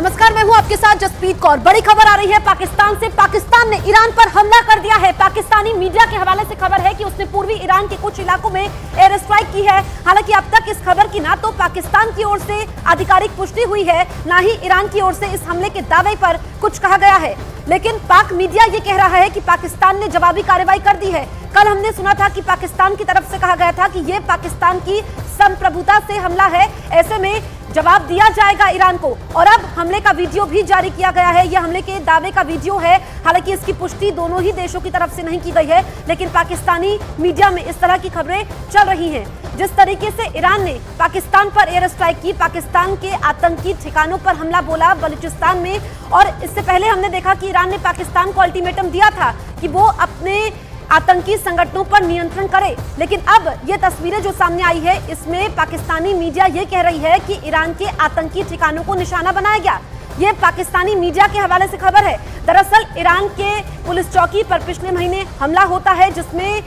नमस्कार, मैं हूं आपके साथ जसप्रीत कौर। बड़ी खबर आ रही है पाकिस्तान से। पाकिस्तान ने ईरान पर हमला कर दिया है। पाकिस्तानी मीडिया के हवाले से खबर है कि उसने पूर्वी ईरान के कुछ इलाकों में एयर स्ट्राइक की है। हालांकि अब तक इस खबर की ना तो पाकिस्तान की ओर से आधिकारिक पुष्टि हुई है, ना ही ईरान की ओर से इस हमले के दावे पर कुछ कहा गया है। लेकिन पाक मीडिया ये कह रहा है कि पाकिस्तान ने जवाबी कार्रवाई कर दी है। कल हमने सुना था कि पाकिस्तान की तरफ से कहा गया था कि ये पाकिस्तान की संप्रभुता से हमला है, ऐसे में जवाब दिया जाएगा ईरान को। और अब हमले का वीडियो भी जारी किया गया है। यह हमले के दावे का वीडियो है। हालांकि इसकी पुष्टि दोनों ही देशों की तरफ से नहीं की गई है, लेकिन पाकिस्तानी मीडिया में इस तरह की खबरें चल रही हैं। जिस तरीके से ईरान ने पाकिस्तान पर एयर स्ट्राइक की, पाकिस्तान के आतंकी ठिकानों पर हमला बोला बलूचिस्तान में, और इससे पहले हमने देखा कि ईरान ने पाकिस्तान को अल्टीमेटम दिया था कि वो अपने आतंकी संगठनों पर नियंत्रण करे। लेकिन अब ये तस्वीरें जो सामने आई है, इसमें पाकिस्तानी मीडिया ये कह रही है कि ईरान के आतंकी ठिकानों को निशाना बनाया गया। ये पाकिस्तानी मीडिया के हवाले से खबर है। दरअसल ईरान के पुलिस चौकी पर पिछले महीने हमला होता है, जिसमें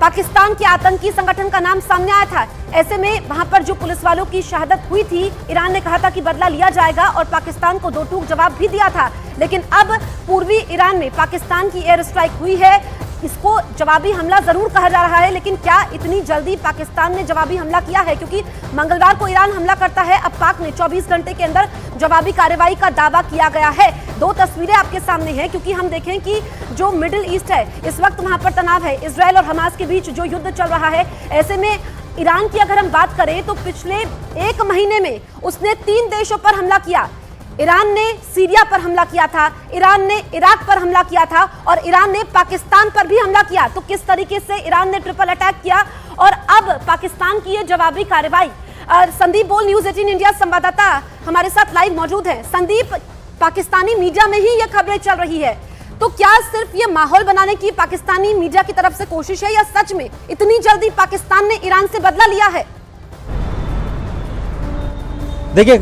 पाकिस्तान के आतंकी संगठन का नाम सामने आया था। ऐसे में वहां पर जो पुलिस वालों की शहादत हुई थी, ईरान ने कहा था कि बदला लिया जाएगा और पाकिस्तान को दो टूक जवाब भी दिया था। लेकिन अब पूर्वी ईरान में पाकिस्तान की एयर स्ट्राइक हुई है। इसको जवाबी हमला जरूर कहा जा रहा है, लेकिन क्या इतनी जल्दी पाकिस्तान ने जवाबी हमला किया है? क्योंकि मंगलवार को ईरान हमला करता है, अब पाक ने 24 घंटे के अंदर जवाबी कार्रवाई का दावा किया गया है। दो तस्वीरें आपके सामने हैं, क्योंकि हम देखें कि जो मिडिल ईस्ट है, इस वक्त वहां पर तनाव है। इजरायल और हमास के बीच जो युद्ध चल रहा है, ऐसे में ईरान की अगर हम बात करें तो पिछले एक महीने में उसने 3 देशों पर हमला किया। ईरान ने सीरिया पर हमला किया था, ईरान ने इराक पर हमला किया था, और ईरान ने पाकिस्तान पर भी हमला किया। तो किस तरीके से ईरान ने ट्रिपल अटैक किया, और अब पाकिस्तान की ये जवाबी कार्रवाई। संदीप बोल, न्यूज़ 18 इंडिया संवाददाता हमारे साथ लाइव मौजूद है। संदीप, पाकिस्तानी मीडिया में ही ये खबरें चल रही है, तो क्या सिर्फ ये माहौल बनाने की पाकिस्तानी मीडिया की तरफ से कोशिश है, या सच में इतनी जल्दी पाकिस्तान ने ईरान से बदला लिया है? देखिए,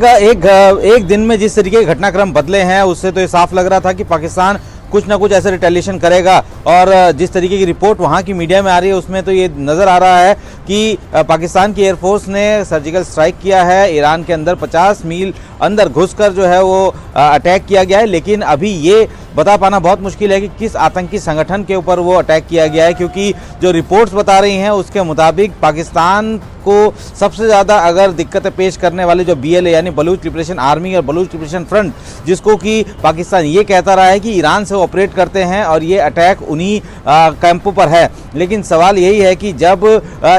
एक दिन में जिस तरीके के घटनाक्रम बदले हैं, उससे तो ये साफ लग रहा था कि पाकिस्तान कुछ ना कुछ ऐसे रिटेलिएशन करेगा। और जिस तरीके की रिपोर्ट वहाँ की मीडिया में आ रही है, उसमें तो ये नज़र आ रहा है कि पाकिस्तान की एयरफोर्स ने सर्जिकल स्ट्राइक किया है। ईरान के अंदर 50 मील अंदर घुसकर जो है वो अटैक किया गया है। लेकिन अभी ये बता पाना बहुत मुश्किल है कि किस आतंकी संगठन के ऊपर वो अटैक किया गया है, क्योंकि जो रिपोर्ट्स बता रही हैं उसके मुताबिक पाकिस्तान को सबसे ज़्यादा अगर दिक्कतें पेश करने वाले जो BLA यानी बलूच लिबरेशन आर्मी और बलूच लिबरेशन फ्रंट, जिसको कि पाकिस्तान ये कहता रहा है कि ईरान से ऑपरेट करते हैं और ये अटैक उन्हीं कैंपों पर है। लेकिन सवाल यही है कि जब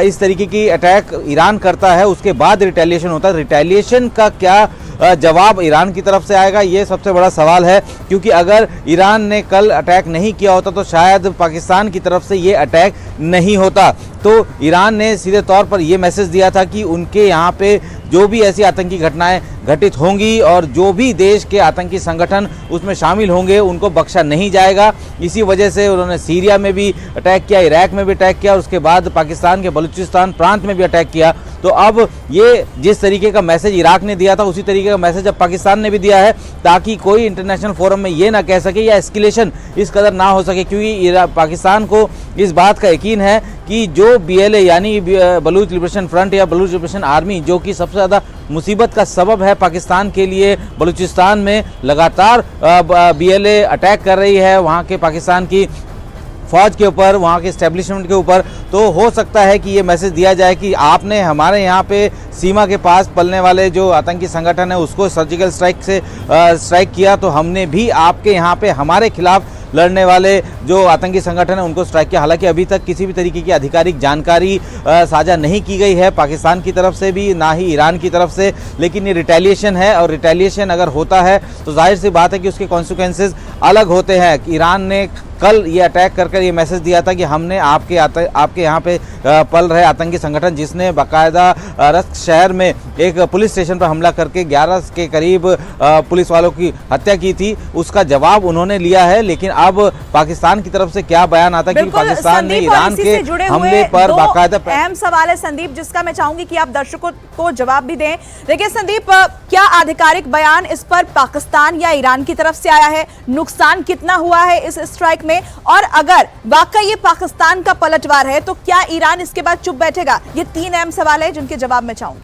इस तरीके की अटैक ईरान करता है, उसके बाद रिटेलिएशन होता है, रिटेलिएशन का क्या जवाब ईरान की तरफ से आएगा, ये सबसे बड़ा सवाल है। क्योंकि अगर ईरान ने कल अटैक नहीं किया होता तो शायद पाकिस्तान की तरफ से ये अटैक नहीं होता। तो ईरान ने सीधे तौर पर ये मैसेज दिया था कि उनके यहाँ पे जो भी ऐसी आतंकी घटनाएं घटित होंगी और जो भी देश के आतंकी संगठन उसमें शामिल होंगे, उनको बख्शा नहीं जाएगा। इसी वजह से उन्होंने सीरिया में भी अटैक किया, इराक में भी अटैक किया, और उसके बाद पाकिस्तान के बलूचिस्तान प्रांत में भी अटैक किया। तो अब ये जिस तरीके का मैसेज इराक ने दिया था, उसी तरीके का मैसेज अब पाकिस्तान ने भी दिया है, ताकि कोई इंटरनेशनल फोरम में ये ना कह सके या एस्केलेशन इस कदर ना हो सके। क्योंकि पाकिस्तान को इस बात का यकीन है कि जो BLA यानी बलूच लिबरेशन फ्रंट या बलूच लिबरेशन आर्मी, जो कि सबसे ज़्यादा मुसीबत का सबब है पाकिस्तान के लिए, बलूचिस्तान में लगातार BLA अटैक कर रही है वहाँ के पाकिस्तान की फौज के ऊपर, वहाँ के इस्टेब्लिशमेंट के ऊपर। तो हो सकता है कि ये मैसेज दिया जाए कि आपने हमारे यहाँ पे सीमा के पास पलने वाले जो आतंकी संगठन है उसको सर्जिकल स्ट्राइक किया, तो हमने भी आपके यहाँ पे हमारे खिलाफ लड़ने वाले जो आतंकी संगठन है उनको स्ट्राइक किया। हालांकि अभी तक किसी भी तरीके की आधिकारिक जानकारी साझा नहीं की गई है पाकिस्तान की तरफ से भी, ना ही ईरान की तरफ से। लेकिन ये रिटेलिएशन है, और रिटेलिएशन अगर होता है तो जाहिर सी बात है कि उसके कॉन्सिक्वेंसेस अलग होते हैं। ईरान ने कल ये अटैक कर ये मैसेज दिया था कि हमने आपके यहाँ पे पल रहे आतंकी संगठन, जिसने बाकायदा रस्क शहर में एक पुलिस स्टेशन पर हमला करके 11 के करीब पुलिस वालों की हत्या की थी, उसका जवाब उन्होंने लिया है। लेकिन अब पाकिस्तान की तरफ से क्या बयान आता है कि पाकिस्तान ने ईरान के हमले पर बाकायदा अहम सवाल है संदीप, जिसका मैं चाहूंगी कि आप दर्शकों को जवाब भी दें। देखिए संदीप, क्या आधिकारिक बयान इस पर पाकिस्तान या ईरान की तरफ से आया है? नुकसान कितना हुआ है इस स्ट्राइक में? और अगर वाकई ये पाकिस्तान का पलटवार है तो क्या ईरान इसके बाद चुप बैठेगा? ये 3 अहम सवाल है जिनके जवाब मैं चाहूंगी।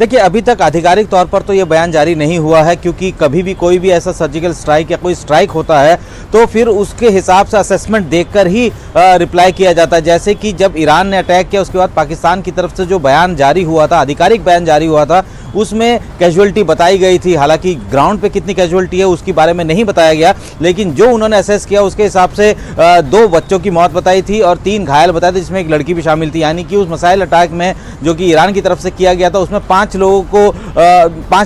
देखिए, अभी तक आधिकारिक तौर पर तो ये बयान जारी नहीं हुआ है, क्योंकि कभी भी कोई भी ऐसा सर्जिकल स्ट्राइक या कोई स्ट्राइक होता है तो फिर उसके हिसाब से असेसमेंट देखकर ही रिप्लाई किया जाता है। जैसे कि जब ईरान ने अटैक किया उसके बाद पाकिस्तान की तरफ से जो बयान जारी हुआ था, आधिकारिक बयान जारी हुआ था, उसमें कैजुअलिटी बताई गई थी। हालांकि ग्राउंड पे कितनी कैजुअलिटी है उसके बारे में नहीं बताया गया, लेकिन जो उन्होंने असेस किया उसके हिसाब से 2 बच्चों की मौत बताई थी और 3 घायल बताए थे, जिसमें एक लड़की भी शामिल थी। यानी कि उस मिसाइल अटैक में जो कि ईरान की तरफ से किया गया था उसमें 5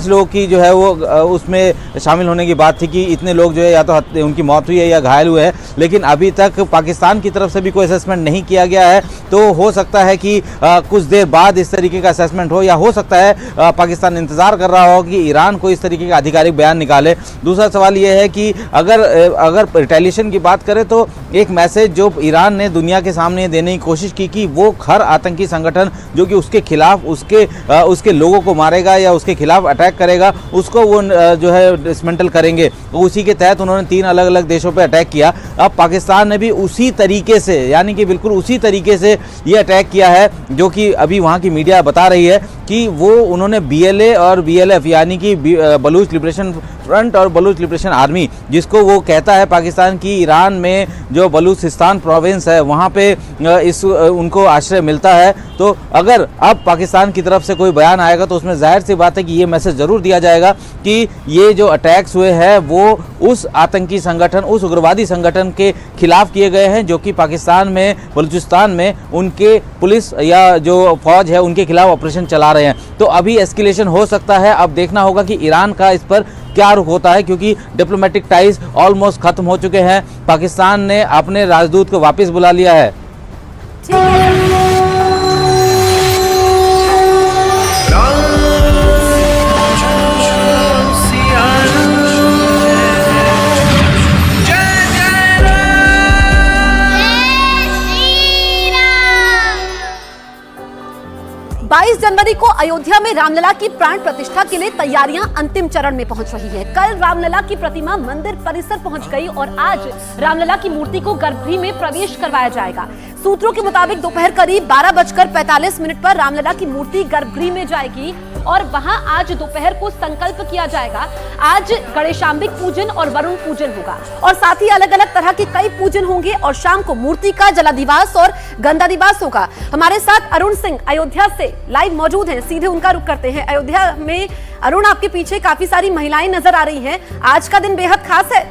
लोगों की जो है वो उसमें शामिल होने की बात थी कि इतने लोग जो है या तो उनकी मौत हुई है या घायल हुए हैं। लेकिन अभी तक पाकिस्तान की तरफ से भी कोई असेसमेंट नहीं किया गया है, तो हो सकता है कि कुछ देर बाद इस तरीके का असेसमेंट हो, या हो सकता है पाकिस्तान इंतजार कर रहा हो कि ईरान को इस तरीके का आधिकारिक बयान निकाले। दूसरा सवाल यह है कि अगर रिटेलिएशन की बात करें तो एक मैसेज जो ईरान ने दुनिया के सामने देने की कोशिश की कि वो हर आतंकी संगठन जो कि उसके खिलाफ उसके लोगों को मारेगा या उसके खिलाफ अटैक करेगा, उसको वो जो है डिसमेंटल करेंगे। तो उसी के तहत उन्होंने 3 अलग अलग देशों पर अटैक किया। अब पाकिस्तान ने भी उसी तरीके से, यानी कि बिल्कुल उसी तरीके से ये अटैक किया है, जो कि अभी वहाँ की मीडिया बता रही है कि वो उन्होंने BLA और BLF यानी कि बलूच लिबरेशन फ्रंट और बलूच लिबरेशन आर्मी, जिसको वो कहता है पाकिस्तान की ईरान में जो बलूचिस्तान प्रोविंस है वहाँ पे उनको आश्रय मिलता है। तो अगर अब पाकिस्तान की तरफ से कोई बयान आएगा तो उसमें जाहिर सी बात है कि ये मैसेज ज़रूर दिया जाएगा कि ये जो अटैक्स हुए हैं वो उस आतंकी संगठन, उस उग्रवादी संगठन के खिलाफ किए गए हैं जो कि पाकिस्तान में, बलूचिस्तान में उनके पुलिस या जो फौज है उनके खिलाफ ऑपरेशन चला रहे हैं। तो अभी एस्केलेशन हो सकता है। अब देखना होगा कि ईरान का इस पर क्या रुख होता है, क्योंकि डिप्लोमेटिक टाइज ऑलमोस्ट खत्म हो चुके हैं। पाकिस्तान ने अपने राजदूत को वापस बुला लिया है। ठीक है। जनवरी को अयोध्या में रामलला की प्राण प्रतिष्ठा के लिए तैयारियां अंतिम चरण में पहुंच रही है। कल रामलला की प्रतिमा मंदिर परिसर पहुंच गई और आज रामलला की मूर्ति को गर्भगृह में प्रवेश करवाया जाएगा। सूत्रों के मुताबिक दोपहर करीब 12:45 पर रामलला की मूर्ति गर्भगृह में जाएगी और वहां आज दोपहर को संकल्प किया जाएगा। आज गणेशांबिक पूजन और वरुण पूजन होगा और साथ ही अलग अलग तरह के कई पूजन होंगे और शाम को मूर्ति का जलाधिवास और गंधाधिवास होगा। हमारे साथ अरुण सिंह अयोध्या से लाइव मौजूद हैं, सीधे उनका रुख करते हैं। अयोध्या में अरुण, आपके पीछे काफी सारी महिलाएं नजर आ रही हैं, आज का दिन बेहद खास है।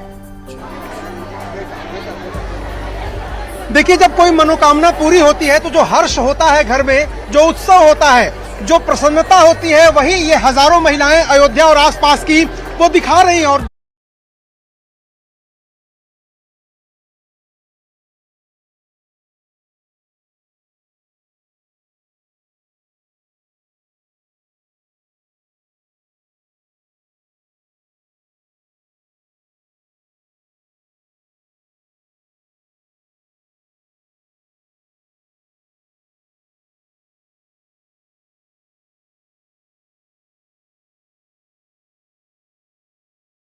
देखिए, जब कोई मनोकामना पूरी होती है तो जो हर्ष होता है घर में, जो उत्सव होता है, जो प्रसन्नता होती है, वही ये हजारों महिलाएं अयोध्या और आसपास की वो दिखा रही हैं। और